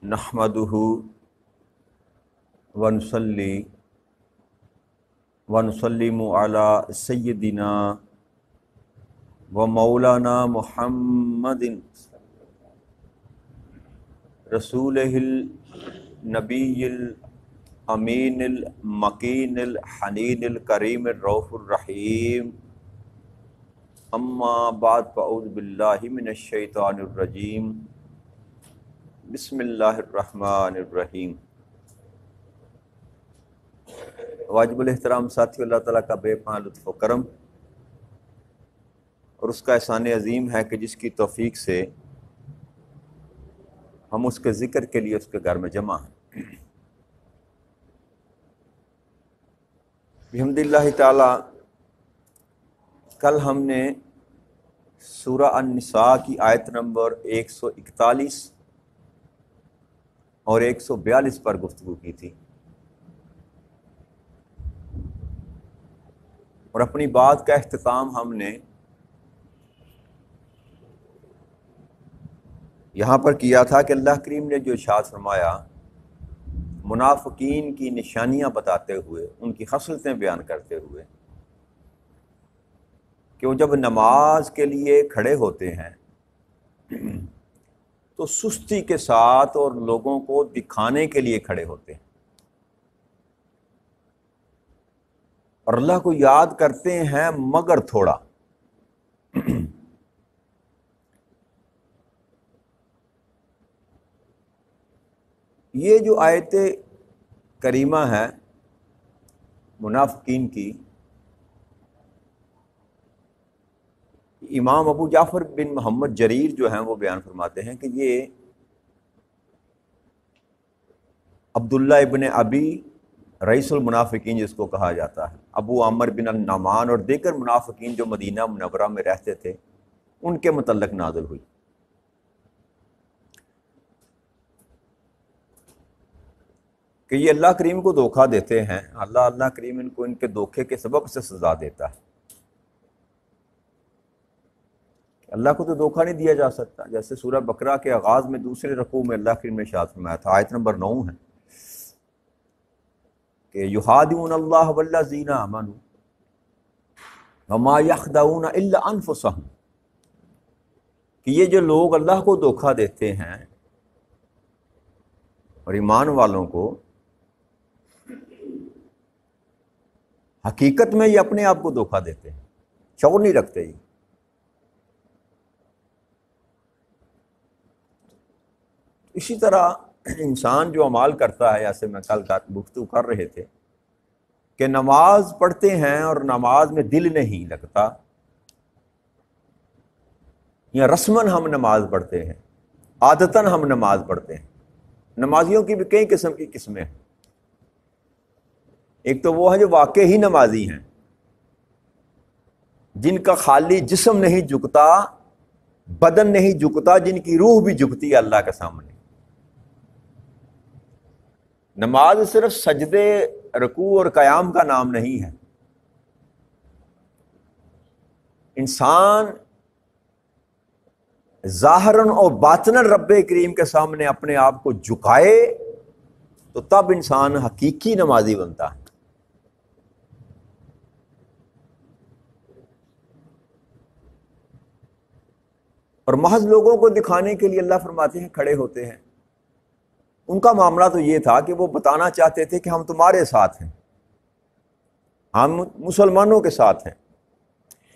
نحمدہ ونصلی ونسلم علی سیدنا و مولانا محمد رسولہ النبی الامین المکین الحنین الکریم الرؤوف الرحیم اما بعد فاعوذ باللہ من الشیطان الرجیم بسم اللہ الرحمن الرحیم۔ واجب الاحترام ساتھی، اللہ تعالیٰ کا بے پناہ لطف و کرم اور اس کا احسان عظیم ہے کہ جس کی توفیق سے ہم اس کے ذکر کے لیے اس کے گھر میں جمع ہیں۔ بحمد اللہ تعالیٰ کل ہم نے سورہ النساء کی آیت نمبر 141 اور 142 پر گفتگو کی تھی، اور اپنی بات کا اختتام ہم نے یہاں پر کیا تھا کہ اللہ کریم نے جو ارشاد فرمایا منافقین کی نشانیاں بتاتے ہوئے، ان کی خصلتیں بیان کرتے ہوئے، کہ وہ جب نماز کے لیے کھڑے ہوتے ہیں تو سستی کے ساتھ اور لوگوں کو دکھانے کے لیے کھڑے ہوتے ہیں، اور اللہ کو یاد کرتے ہیں مگر تھوڑا۔ یہ جو آیت کریمہ ہے منافقین کی، امام ابو جعفر بن محمد جریر جو ہیں وہ بیان فرماتے ہیں کہ یہ عبداللہ ابن ابی رئیس المنافقین جس کو کہا جاتا ہے، ابو عامر بن النعمان اور دیگر منافقین جو مدینہ منورہ میں رہتے تھے، ان کے متعلق نازل ہوئی۔ کہ یہ اللہ کریم کو دھوکہ دیتے ہیں، اللہ کریم ان کو ان کے دھوکے کے سبب سے سزا دیتا ہے۔ اللہ کو تو دھوکہ نہیں دیا جا سکتا، جیسے سورہ بقرہ کے آغاز میں دوسرے رکوع میں اللہ کریم نے ارشاد فرمایا تھا، آیت نمبر 9 ہے کہ یخادعون اللہ والذین آمنوا وما یخدعون الا انفسهم، کہ یہ جو لوگ اللہ کو دھوکہ دیتے ہیں اور ایمان والوں کو، حقیقت میں یہ اپنے آپ کو دھوکہ دیتے ہیں، شعور نہیں رکھتے۔ یہ اسی طرح انسان جو اعمال کرتا ہے، جیسے میں کل گفتگو کر رہے تھے کہ نماز پڑھتے ہیں اور نماز میں دل نہیں لگتا، یا رسماً ہم نماز پڑھتے ہیں، عادتاً ہم نماز پڑھتے ہیں۔ نمازیوں کی بھی کئی قسم کی قسمیں ہیں۔ ایک تو وہ ہے جو واقع ہی نمازی ہیں، جن کا خالی جسم نہیں جھکتا، بدن نہیں جھکتا، جن کی روح بھی جھکتی ہے اللہ کے سامنے۔ نماز صرف سجدے، رکوع اور قیام کا نام نہیں ہے۔ انسان ظاہراً اور باطناً رب کریم کے سامنے اپنے آپ کو جھکائے تو تب انسان حقیقی نمازی بنتا ہے۔ اور محض لوگوں کو دکھانے کے لیے اللہ فرماتے ہیں کھڑے ہوتے ہیں۔ ان کا معاملہ تو یہ تھا کہ وہ بتانا چاہتے تھے کہ ہم تمہارے ساتھ ہیں، ہم مسلمانوں کے ساتھ ہیں،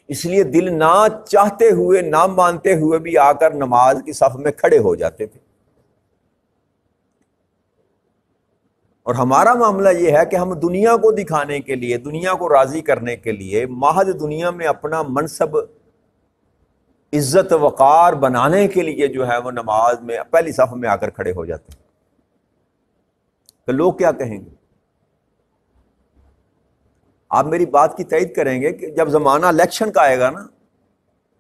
اس لیے دل نہ چاہتے ہوئے، نہ مانتے ہوئے بھی آ کر نماز کی صف میں کھڑے ہو جاتے تھے۔ اور ہمارا معاملہ یہ ہے کہ ہم دنیا کو دکھانے کے لیے، دنیا کو راضی کرنے کے لیے، محض دنیا میں اپنا منصب، عزت، وقار بنانے کے لیے جو ہے وہ نماز میں پہلی صف میں آ کر کھڑے ہو جاتے ہیں کہ لوگ کیا کہیں گے۔ آپ میری بات کی تائید کریں گے کہ جب زمانہ الیکشن کا آئے گا نا،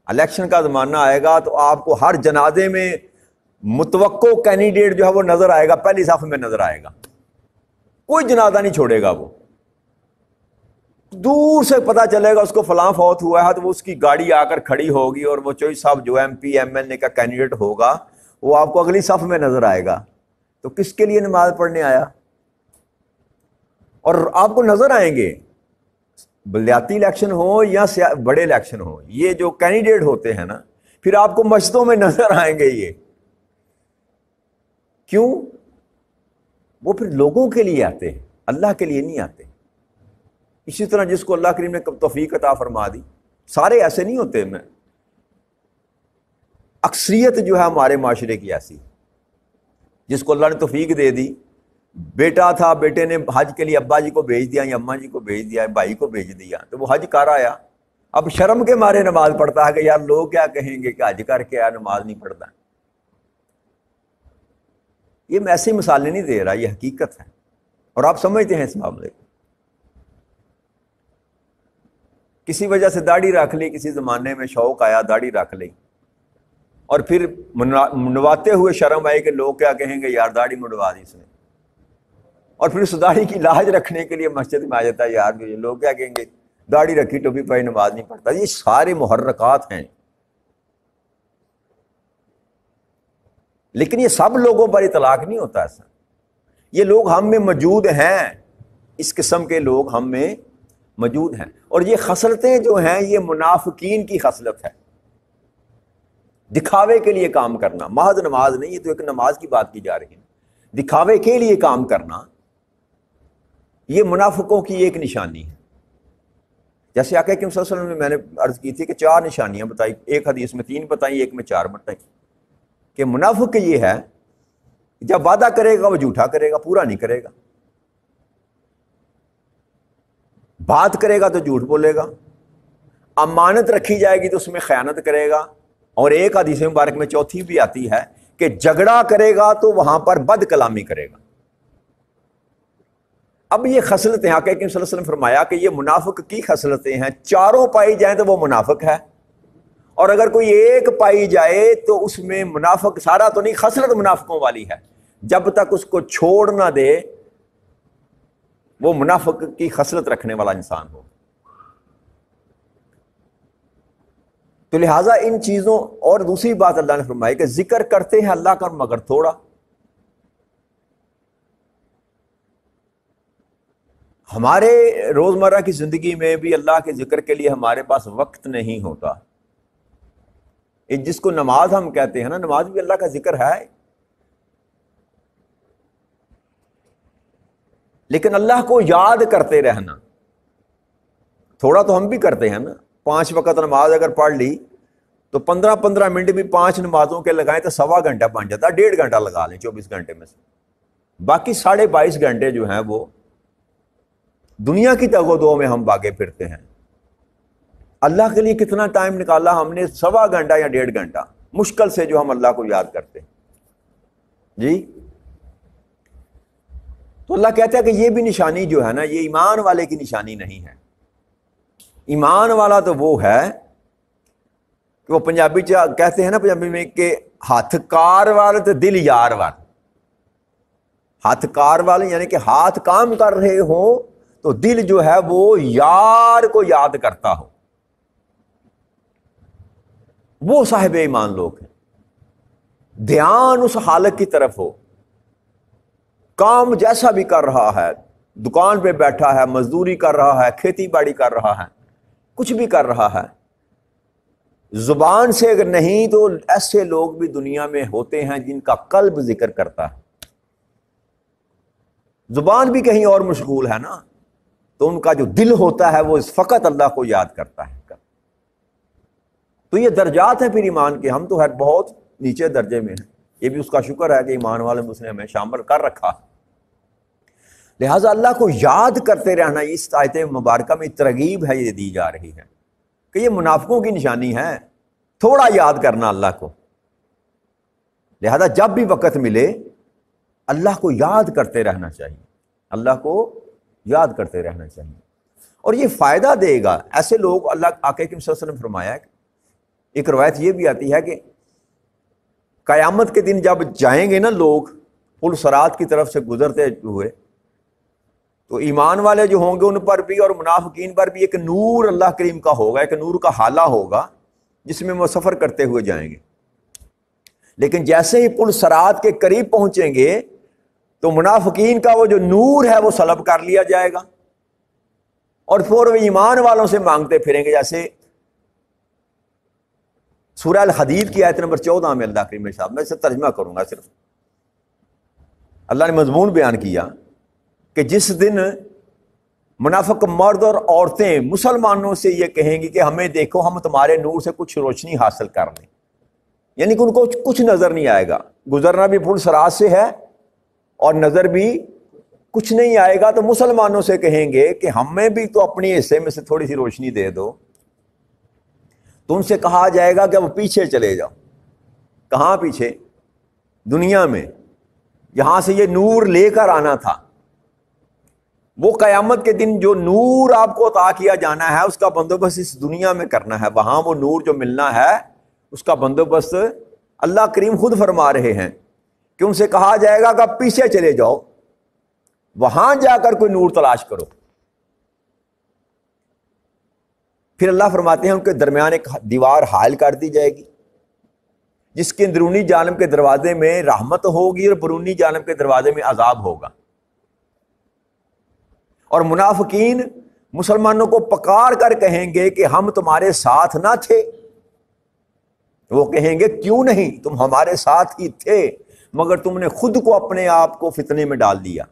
الیکشن کا زمانہ آئے گا تو آپ کو ہر جنازے میں متوقع کینڈیڈیٹ جو ہے وہ نظر آئے گا، پہلی صف میں نظر آئے گا، کوئی جنازہ نہیں چھوڑے گا۔ وہ دور سے پتہ چلے گا اس کو فلاں فوت ہوا ہے تو وہ اس کی گاڑی آ کر کھڑی ہوگی، اور وہ چوئی صاحب جو M P M L A کا کینڈیڈیٹ ہوگا وہ آپ کو اگلی صف میں نظر آئے گا۔ تو کس کے لیے نماز پڑھنے آیا؟ اور آپ کو نظر آئیں گے بلدیاتی الیکشن ہو یا بڑے الیکشن ہو، یہ جو کینڈیڈیٹ ہوتے ہیں نا، پھر آپ کو مسجدوں میں نظر آئیں گے یہ. کیوں؟ وہ پھر لوگوں کے لیے آتے ہیں، اللہ کے لیے نہیں آتے. اسی طرح جس کو اللہ کریم نے توفیق عطا فرما دی، سارے ایسے نہیں ہوتے، میں اکثریت جو ہے ہمارے معاشرے کی ایسی، جس کو اللہ نے توفیق دے دی، بیٹا تھا، بیٹے نے حج کے لیے ابا جی کو بھیج دیا یا اماں جی کو بھیج دیا، بھائی کو بھیج دیا، تو وہ حج کر آیا. اب شرم کے مارے نماز پڑھتا ہے کہ یار لوگ کیا کہیں گے کہ حج کر کے آیا نماز نہیں پڑھتا. یہ میں ایسی مثالیں نہیں دے رہا، یہ حقیقت ہے اور آپ سمجھتے ہیں اس معاملے کو. کسی وجہ سے داڑھی رکھ لی، کسی زمانے میں شوق آیا داڑھی رکھ لی، اور پھر منڈواتے ہوئے شرم آئی کہ لوگ کیا کہیں گے، یار داڑھی منڈوا دی اس نے، اور پھر اس داڑھی کی لاج رکھنے کے لیے مسجد میں آ جاتا ہے، یار لوگ کیا کہیں گے، داڑھی رکھی ٹوپی پائی نماز نہیں پڑھتا. یہ سارے محرکات ہیں، لیکن یہ سب لوگوں پر اطلاق نہیں ہوتا ایسا. یہ لوگ ہم میں موجود ہیں، اس قسم کے لوگ ہم میں موجود ہیں، اور یہ خصلتیں جو ہیں یہ منافقین کی خصلت ہے. دکھاوے کے لیے کام کرنا، محض نماز نہیں، یہ تو ایک نماز کی بات کی جا رہی ہے، دکھاوے کے لیے کام کرنا یہ منافقوں کی ایک نشانی ہے. جیسے آقا کریم صلی اللہ علیہ وسلم نے میں نے عرض کی تھی کہ 4 نشانیاں بتائی، ایک حدیث میں 3 بتائی، ایک میں 4 بتائی، کہ منافق یہ ہے جب وعدہ کرے گا وہ جھوٹا کرے گا، پورا نہیں کرے گا، بات کرے گا تو جھوٹ بولے گا، امانت رکھی جائے گی تو اس میں خیانت کرے گا، اور ایک حدیث مبارک میں چوتھی بھی آتی ہے کہ جھگڑا کرے گا تو وہاں پر بد کلامی کرے گا. اب یہ خصلتیں آقا کریم صلی اللہ علیہ وسلم فرمایا کہ یہ منافق کی خصلتیں ہیں، 4 پائی جائیں تو وہ منافق ہے، اور اگر کوئی ایک پائی جائے تو اس میں منافق سارا تو نہیں، خصلت منافقوں والی ہے. جب تک اس کو چھوڑ نہ دے وہ منافق کی خصلت رکھنے والا انسان ہو. تو لہٰذا ان چیزوں، اور دوسری بات اللہ نے فرمائی کہ ذکر کرتے ہیں اللہ کا مگر تھوڑا. ہمارے روزمرہ کی زندگی میں بھی اللہ کے ذکر کے لیے ہمارے پاس وقت نہیں ہوتا. جس کو نماز ہم کہتے ہیں نا، نماز بھی اللہ کا ذکر ہے، لیکن اللہ کو یاد کرتے رہنا. تھوڑا تو ہم بھی کرتے ہیں نا، 5 وقت نماز اگر پڑھ لی تو 15 منٹ بھی 5 نمازوں کے لگائیں تو 1.25 گھنٹہ بن جاتا ہے. 1.5 گھنٹہ لگا لیں 24 گھنٹے میں سے، باقی 22.5 گھنٹے جو ہیں وہ دنیا کی تگ و دو میں ہم بھاگے پھرتے ہیں. اللہ کے لیے کتنا ٹائم نکالا ہم نے؟ 1.25 گھنٹہ یا 1.5 گھنٹہ مشکل سے جو ہم اللہ کو یاد کرتے ہیں. جی تو اللہ کہتا ہے کہ یہ بھی نشانی جو ہے نا، یہ ایمان والے کی نشانی نہیں ہے. ایمان والا تو وہ ہے کہ وہ پنجابی کہتے ہیں نا، پنجابی میں کہ ہاتھ کار والے تو دل یار والے. ہاتھ کار والے یعنی کہ ہاتھ کام کر رہے ہوں تو دل جو ہے وہ یار کو یاد کرتا ہو، وہ صاحب ایمان لوگ ہیں. دھیان اس حالت کی طرف ہو، کام جیسا بھی کر رہا ہے، دکان پہ بیٹھا ہے، مزدوری کر رہا ہے، کھیتی باڑی کر رہا ہے، کچھ بھی کر رہا ہے، زبان سے اگر نہیں تو ایسے لوگ بھی دنیا میں ہوتے ہیں جن کا قلب ذکر کرتا ہے. زبان بھی کہیں اور مشغول ہے نا، تو ان کا جو دل ہوتا ہے وہ فقط اللہ کو یاد کرتا ہے. تو یہ درجات ہیں پھر ایمان کے. ہم تو ہے بہت نیچے درجے میں ہیں، یہ بھی اس کا شکر ہے کہ ایمان والے میں اس نے ہمیں شامل کر رکھا. لہٰذا اللہ کو یاد کرتے رہنا اس آیت مبارکہ میں ترغیب ہے، یہ دی جا رہی ہے کہ یہ منافقوں کی نشانی ہے، تھوڑا یاد کرنا اللہ کو. لہذا جب بھی وقت ملے اللہ کو یاد کرتے رہنا چاہیے، اللہ کو یاد کرتے رہنا چاہیے، اور یہ فائدہ دے گا. ایسے لوگ اللہ آقا کریم صلی اللہ علیہ وسلم فرمایا ہے، ایک روایت یہ بھی آتی ہے کہ قیامت کے دن جب جائیں گے نا لوگ پل صراط کی طرف سے گزرتے ہوئے، تو ایمان والے جو ہوں گے ان پر بھی اور منافقین پر بھی ایک نور اللہ کریم کا ہوگا، ایک نور کا حالہ ہوگا جس میں وہ سفر کرتے ہوئے جائیں گے. لیکن جیسے ہی پل صراط کے قریب پہنچیں گے تو منافقین کا وہ جو نور ہے وہ سلب کر لیا جائے گا، اور پھر وہ ایمان والوں سے مانگتے پھریں گے. جیسے سورہ الحدید کی آیت نمبر 14 میں اللہ کریم صاحب، میں اسے ترجمہ کروں گا، صرف اللہ نے مضمون بیان کیا کہ جس دن منافق مرد اور عورتیں مسلمانوں سے یہ کہیں گی کہ ہمیں دیکھو ہم تمہارے نور سے کچھ روشنی حاصل کر لیں، یعنی کہ ان کو کچھ نظر نہیں آئے گا، گزرنا بھی پل صراط سے ہے اور نظر بھی کچھ نہیں آئے گا، تو مسلمانوں سے کہیں گے کہ ہمیں بھی تو اپنی حصے میں سے تھوڑی سی روشنی دے دو. تو ان سے کہا جائے گا کہ وہ پیچھے چلے جاؤ. کہاں پیچھے؟ دنیا میں، یہاں سے یہ نور لے کر آنا تھا. وہ قیامت کے دن جو نور آپ کو عطا کیا جانا ہے اس کا بندوبست اس دنیا میں کرنا ہے. وہاں وہ نور جو ملنا ہے اس کا بندوبست اللہ کریم خود فرما رہے ہیں کہ ان سے کہا جائے گا کہ آپ پیچھے چلے جاؤ، وہاں جا کر کوئی نور تلاش کرو. پھر اللہ فرماتے ہیں ان کے درمیان ایک دیوار حائل کر دی جائے گی جس کے اندرونی جانب کے دروازے میں رحمت ہوگی اور بیرونی جانب کے دروازے میں عذاب ہوگا. اور منافقین مسلمانوں کو پکار کر کہیں گے کہ ہم تمہارے ساتھ نہ تھے. وہ کہیں گے کیوں نہیں، تم ہمارے ساتھ ہی تھے مگر تم نے خود کو اپنے آپ کو فتنے میں ڈال دیا،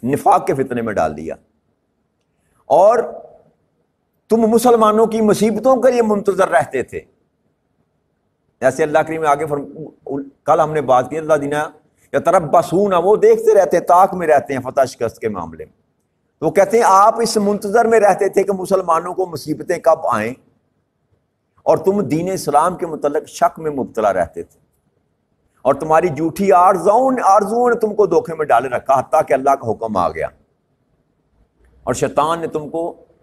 نفاق کے فتنے میں ڈال دیا، اور تم مسلمانوں کی مصیبتوں کے لیے منتظر رہتے تھے. جیسے اللہ کریم آگے کل ہم نے بات کی، اللہ دینا یتربصون، وہ دیکھتے رہتے ہیں، طاق میں رہتے ہیں فتح شکست کے معاملے میں. وہ کہتے ہیں آپ اس منتظر میں رہتے تھے کہ مسلمانوں کو مصیبتیں کب آئیں، اور تم دین اسلام کے متعلق شک میں مبتلا رہتے تھے، اور تمہاری جھوٹی آرزوؤں نے تم کو دھوکے میں ڈالے رکھا حتیٰ کہ اللہ کا حکم آ گیا، اور شیطان نے تم کو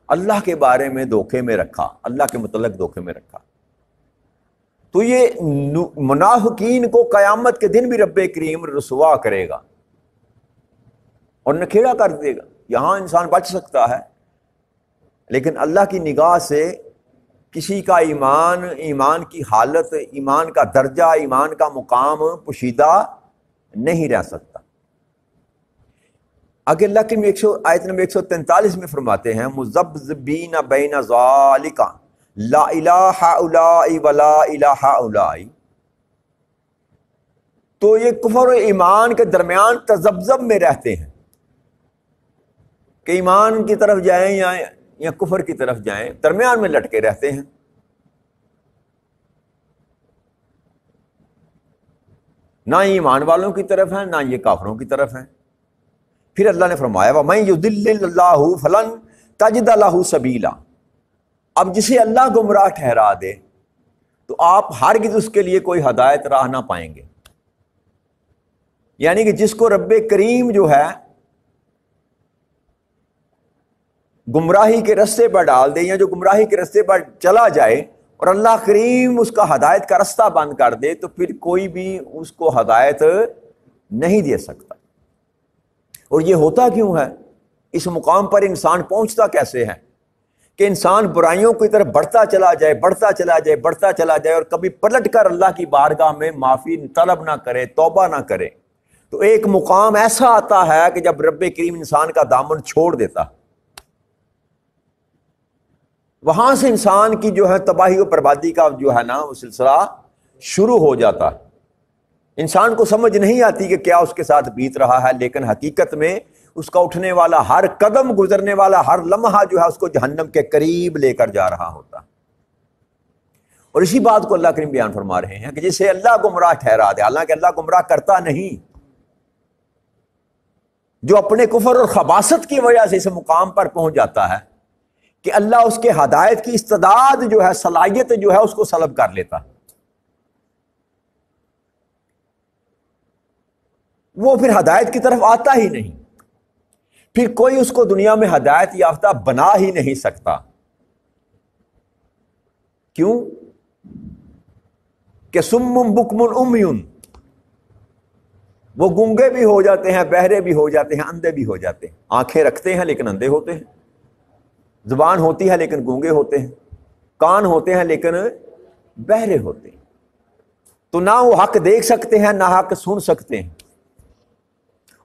اللہ کے بارے میں دھوکے میں رکھا، اللہ کے متعلق دھوکے میں رکھا. تو یہ منافقین کو قیامت کے دن بھی رب کریم رسوا کرے گا اور نکھیڑا کر دے گا. یہاں انسان بچ سکتا ہے، لیکن اللہ کی نگاہ سے کسی کا ایمان کی حالت، ایمان کا درجہ، ایمان کا مقام پوشیدہ نہیں رہ سکتا. آگے اللہ کی آیت نمبر 143 میں فرماتے ہیں مذبذبین بین ذالک لا الہ الا ولا الہ الا. تو یہ کفر و ایمان کے درمیان تذبذب میں رہتے ہیں کہ ایمان کی طرف جائیں یا کفر کی طرف جائیں، درمیان میں لٹکے رہتے ہیں. نہ یہ ایمان والوں کی طرف ہیں نہ یہ کافروں کی طرف ہیں. پھر اللہ نے فرمایا وَمَن يُضِلِّ اللَّهُ فَلَن تَجِدَ لَهُ سَبِيلًا. اب جسے اللہ گمراہ ٹھہرا دے تو آپ ہرگز اس کے لیے کوئی ہدایت راہ نہ پائیں گے. یعنی کہ جس کو رب کریم جو ہے گمراہی کے رستے پر ڈال دے، یا جو گمراہی کے رستے پر چلا جائے اور اللہ کریم اس کا ہدایت کا رستہ بند کر دے، تو پھر کوئی بھی اس کو ہدایت نہیں دے سکتا. اور یہ ہوتا کیوں ہے؟ اس مقام پر انسان پہنچتا کیسے ہے کہ انسان برائیوں کی طرف بڑھتا چلا جائے اور کبھی پلٹ کر اللہ کی بارگاہ میں معافی طلب نہ کرے، توبہ نہ کرے. تو ایک مقام ایسا آتا ہے کہ جب رب کریم انسان کا دامن چھوڑ دیتا، وہاں سے انسان کی جو ہے تباہی و بربادی کا جو ہے نا وہ سلسلہ شروع ہو جاتا. انسان کو سمجھ نہیں آتی کہ کیا اس کے ساتھ بیت رہا ہے، لیکن حقیقت میں اس کا اٹھنے والا ہر قدم، گزرنے والا ہر لمحہ جو ہے اس کو جہنم کے قریب لے کر جا رہا ہوتا. اور اسی بات کو اللہ کریم بیان فرما رہے ہیں کہ جسے اللہ گمراہ ٹھہرا دے، حالانکہ اللہ گمراہ کرتا نہیں، جو اپنے کفر اور خباثت کی وجہ سے اس مقام پر پہنچ جاتا ہے کہ اللہ اس کے ہدایت کی استعداد جو ہے، صلاحیت جو ہے، اس کو سلب کر لیتا. وہ پھر ہدایت کی طرف آتا ہی نہیں، پھر کوئی اس کو دنیا میں ہدایت یافتہ بنا ہی نہیں سکتا. کیوں؟ کہ سم بکم امی، وہ گونگے بھی ہو جاتے ہیں، بہرے بھی ہو جاتے ہیں، اندھے بھی ہو جاتے ہیں. آنکھیں رکھتے ہیں لیکن اندھے ہوتے ہیں، زبان ہوتی ہے لیکن گونگے ہوتے ہیں، کان ہوتے ہیں لیکن بہرے ہوتے ہیں. تو نہ وہ حق دیکھ سکتے ہیں نہ حق سن سکتے ہیں.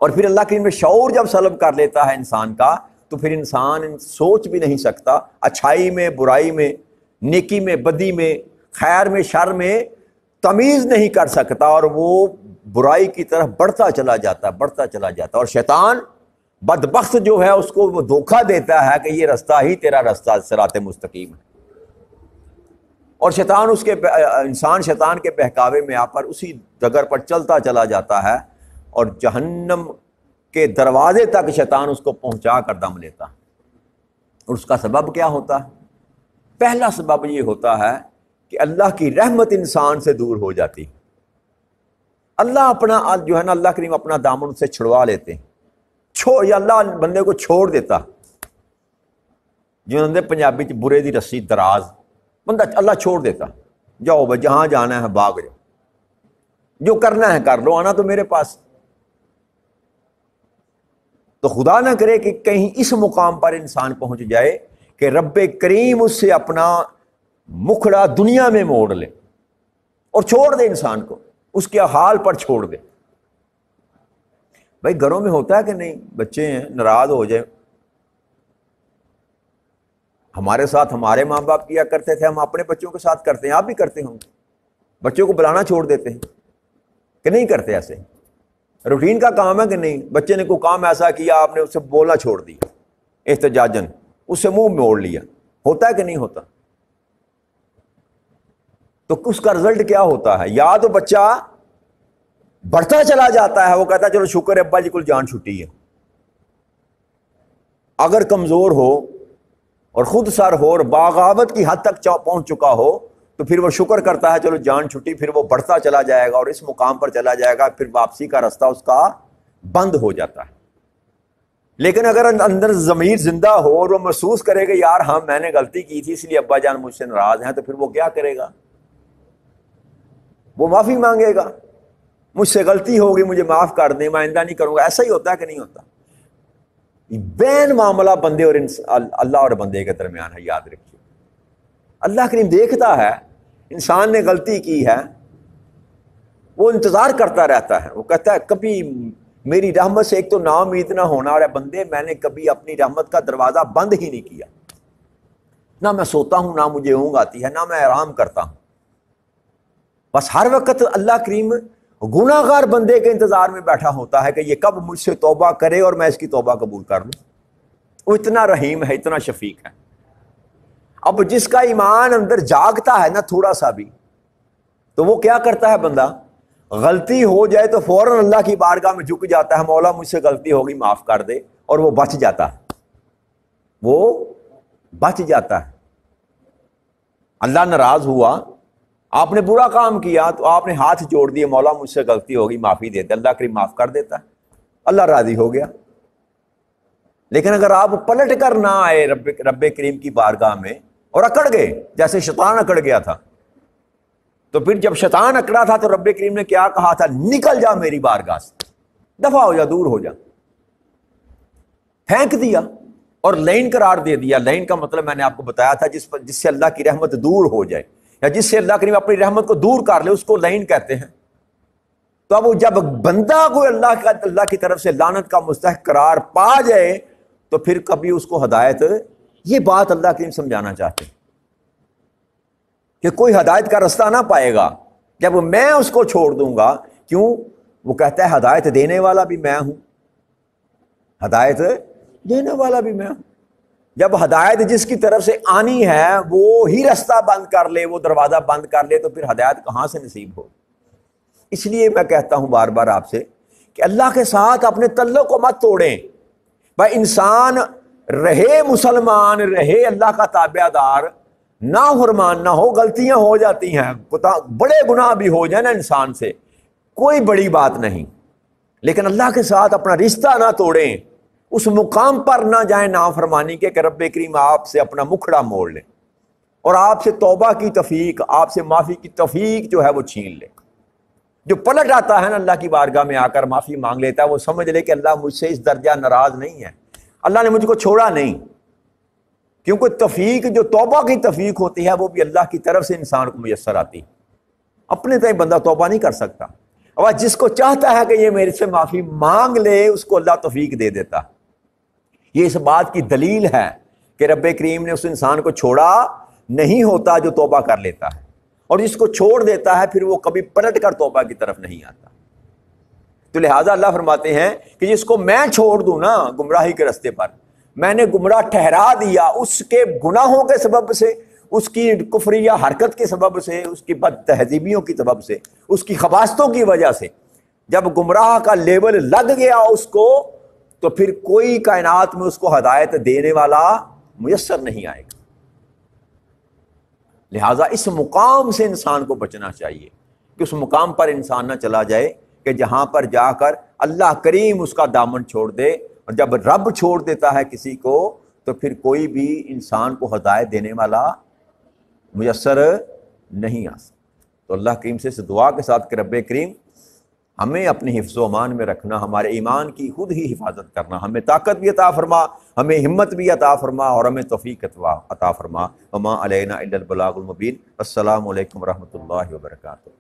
اور پھر اللہ کریم میں شعور جب سلب کر لیتا ہے انسان کا تو پھر انسان سوچ بھی نہیں سکتا، اچھائی میں برائی میں، نیکی میں بدی میں، خیر میں شر میں تمیز نہیں کر سکتا، اور وہ برائی کی طرف بڑھتا چلا جاتا ہے، اور شیطان بدبخت جو ہے اس کو وہ دھوکہ دیتا ہے کہ یہ رستہ ہی تیرا رستہ صراط مستقیم ہے، اور انسان شیطان کے بہکاوے میں آ کر اسی ڈگر پر چلتا چلا جاتا ہے، اور جہنم کے دروازے تک شیطان اس کو پہنچا کر دم لیتا ہے۔ اور اس کا سبب کیا ہوتا ہے؟ پہلا سبب یہ ہوتا ہے کہ اللہ کی رحمت انسان سے دور ہو جاتی، اللہ اپنا جو ہے نا، اللہ کریم اپنا دامن سے چھڑوا لیتے ہیں، یا اللہ بندے کو چھوڑ دیتا، جو پنجابی چ برے دی رسی دراز، بندہ اللہ چھوڑ دیتا، جاؤ بھائی جہاں جانا ہے بھاگ جاؤ، جو کرنا ہے کر لو، آنا تو میرے پاس۔ تو خدا نہ کرے کہ کہیں اس مقام پر انسان پہنچ جائے کہ رب کریم اس سے اپنا مکھڑا دنیا میں موڑ لے اور چھوڑ دے انسان کو، اس کے حال پر چھوڑ دے۔ بھائی گھروں میں ہوتا ہے کہ نہیں، بچے ہیں ناراض ہو جائے، ہمارے ساتھ ہمارے ماں باپ کیا کرتے تھے، ہم اپنے بچوں کے ساتھ کرتے ہیں، آپ بھی کرتے ہوں گے، بچوں کو بلانا چھوڑ دیتے ہیں کہ نہیں کرتے؟ ایسے روٹین کا کام ہے کہ نہیں؟ بچے نے کوئی کام ایسا کیا، آپ نے اس سے بولنا چھوڑ دیا احتجاجن، اس سے منہ موڑ لیا، ہوتا ہے کہ نہیں ہوتا؟ تو اس کا رزلٹ کیا ہوتا ہے؟ یا تو بچہ بڑھتا چلا جاتا ہے، وہ کہتا ہے چلو شکر ہے ابا جی کو جان چھٹی ہے، اگر کمزور ہو اور خود سر ہو اور بغاوت کی حد تک پہنچ چکا ہو تو پھر وہ شکر کرتا ہے چلو جان چھٹی، پھر وہ بڑھتا چلا جائے گا اور اس مقام پر چلا جائے گا، پھر واپسی کا رستہ اس کا بند ہو جاتا ہے۔ لیکن اگر اندر ضمیر زندہ ہو اور وہ محسوس کرے گا یار ہاں میں نے غلطی کی تھی اس لیے ابا جان مجھ سے ناراض ہیں، تو پھر وہ کیا کرے گا؟ وہ معافی مانگے گا، مجھ سے غلطی ہوگی مجھے معاف کر دیں، میں آئندہ نہیں کروں گا۔ ایسا ہی ہوتا ہے کہ نہیں ہوتا؟ بین معاملہ بندے اور اللہ اور بندے کے درمیان ہے، یاد رکھیے۔ اللہ کریم دیکھتا ہے انسان نے غلطی کی ہے، وہ انتظار کرتا رہتا ہے، وہ کہتا ہے کبھی میری رحمت سے ایک تو نا امید نہ ہونا، اور بندے میں نے کبھی اپنی رحمت کا دروازہ بند ہی نہیں کیا، نہ میں سوتا ہوں، نہ مجھے اونگ آتی ہے، نہ میں آرام کرتا ہوں، بس ہر وقت اللہ کریم گناہ گار بندے کے انتظار میں بیٹھا ہوتا ہے کہ یہ کب مجھ سے توبہ کرے اور میں اس کی توبہ قبول کر لوں۔ وہ اتنا رحیم ہے، اتنا شفیق ہے۔ اب جس کا ایمان اندر جاگتا ہے نا تھوڑا سا بھی، تو وہ کیا کرتا ہے بندہ؟ غلطی ہو جائے تو فوراً اللہ کی بارگاہ میں جھک جاتا ہے، مولا مجھ سے غلطی ہوگی معاف کر دے، اور وہ بچ جاتا ہے، وہ بچ جاتا ہے۔ اللہ ناراض ہوا، آپ نے برا کام کیا تو آپ نے ہاتھ جوڑ دیے، مولا مجھ سے غلطی ہوگی معافی دے دے، اللہ کریم معاف کر دیتا ہے، اللہ راضی ہو گیا۔ لیکن اگر آپ پلٹ کر نہ آئے رب کریم کی بارگاہ میں اور اکڑ گئے، جیسے شیطان اکڑ گیا تھا، تو پھر جب شیطان اکڑا تھا تو رب کریم نے کیا کہا تھا؟ نکل جا میری بارگاہ سے، دفع ہو جا، دور ہو جا، پھینک دیا اور لین قرار دے دیا۔ لین کا مطلب میں نے آپ کو بتایا تھا جس سے اللہ کی رحمت دور ہو جائے، یا جس سے اللہ کریم اپنی رحمت کو دور کر لے، اس کو لین کہتے ہیں۔ تو اب جب بندہ کو اللہ کی طرف سے لعنت کا مستحق قرار پا جائے تو پھر کبھی اس کو ہدایت، یہ بات اللہ کریم سمجھانا چاہتے ہیں کہ کوئی ہدایت کا رستہ نہ پائے گا جب میں اس کو چھوڑ دوں گا۔ کیوں؟ وہ کہتا ہے ہدایت دینے والا بھی میں ہوں، ہدایت دینے والا بھی میں ہوں۔ جب ہدایت جس کی طرف سے آنی ہے وہ ہی رستہ بند کر لے، وہ دروازہ بند کر لے، تو پھر ہدایت کہاں سے نصیب ہو؟ اس لیے میں کہتا ہوں بار بار آپ سے کہ اللہ کے ساتھ اپنے تعلق کو مت توڑیں۔ بھائی انسان رہے مسلمان، رہے اللہ کا تابع دار، نافرمان نہ ہو، غلطیاں ہو جاتی ہیں، بڑے گناہ بھی ہو جائیں نا انسان سے، کوئی بڑی بات نہیں، لیکن اللہ کے ساتھ اپنا رشتہ نہ توڑیں، اس مقام پر نہ جائیں نافرمانی کے کہ رب کریم آپ سے اپنا مکھڑا موڑ لے اور آپ سے توبہ کی توفیق، آپ سے معافی کی توفیق جو ہے وہ چھین لے۔ جو پلٹ آتا ہے نا اللہ کی بارگاہ میں آ کر معافی مانگ لیتا ہے، وہ سمجھ لے کہ اللہ مجھ سے اس درجہ ناراض نہیں ہے، اللہ نے مجھ کو چھوڑا نہیں، کیونکہ توفیق جو توبہ کی توفیق ہوتی ہے وہ بھی اللہ کی طرف سے انسان کو میسر آتی ہے، اپنے تئیں بندہ توبہ نہیں کر سکتا۔ اور جس کو چاہتا ہے کہ یہ میرے سے معافی مانگ لے اس کو اللہ توفیق دے دیتا. یہ اس بات کی دلیل ہے کہ رب کریم نے اس انسان کو چھوڑا نہیں ہوتا جو توبہ کر لیتا ہے، اور جس کو چھوڑ دیتا ہے پھر وہ کبھی پلٹ کر توبہ کی طرف نہیں آتا. تو لہٰذا اللہ فرماتے ہیں کہ جس کو میں چھوڑ دوں نا گمراہی کے راستے پر، میں نے گمراہ ٹھہرا دیا اس کے گناہوں کے سبب سے، اس کی کفریہ حرکت کے سبب سے، اس کی بد تہذیبیوں کی سبب سے، اس کی خباثتوں کی وجہ سے، جب گمراہ کا لیبل لگ گیا اس کو، تو پھر کوئی کائنات میں اس کو ہدایت دینے والا میسر نہیں آئے گا. لہٰذا اس مقام سے انسان کو بچنا چاہیے کہ اس مقام پر انسان نہ چلا جائے کہ جہاں پر جا کر اللہ کریم اس کا دامن چھوڑ دے، اور جب رب چھوڑ دیتا ہے کسی کو تو پھر کوئی بھی انسان کو ہدایت دینے والا میسر نہیں آ سکتا. تو اللہ کریم سے اس دعا کے ساتھ کہ رب کریم ہمیں اپنے حفظ و امان میں رکھنا، ہمارے ایمان کی خود ہی حفاظت کرنا، ہمیں طاقت بھی عطا فرما، ہمیں ہمت بھی عطا فرما، اور ہمیں توفیق عطا فرما. وما علینا الا البلاغ المبین. السلام علیکم ورحمۃ اللہ وبرکاتہ.